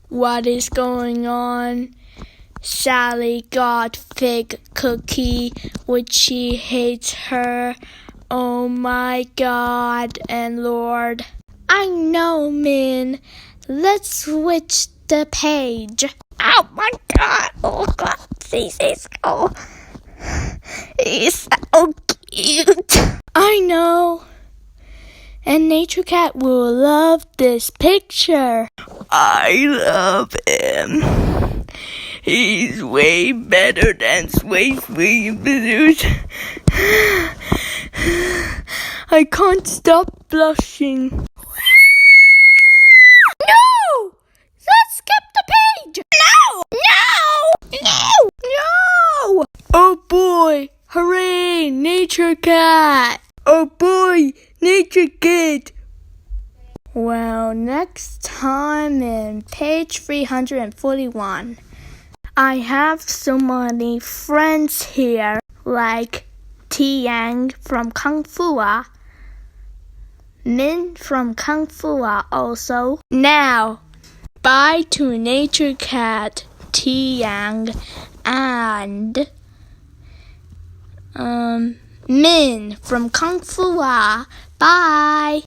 What is going on? Sally got fig cookie, which she hates her. Oh my God and Lord. I know, Min. Let's switch the page. Oh my God. Oh God. He's so cute. I know. And Nature Cat will love this picture. I love him. He's way better than Sway Blues. I can't stop blushing. No! Let's skip the page! No! Oh boy! Hooray! Nature Cat! Oh boy! Nature Cat! Well, next time in page 341. I have so many friends here, like Tiang from Kung Fu, Min from Kung Fu also. Now, bye to Nature Cat, Tiang, and Min from Kung Fu. Bye.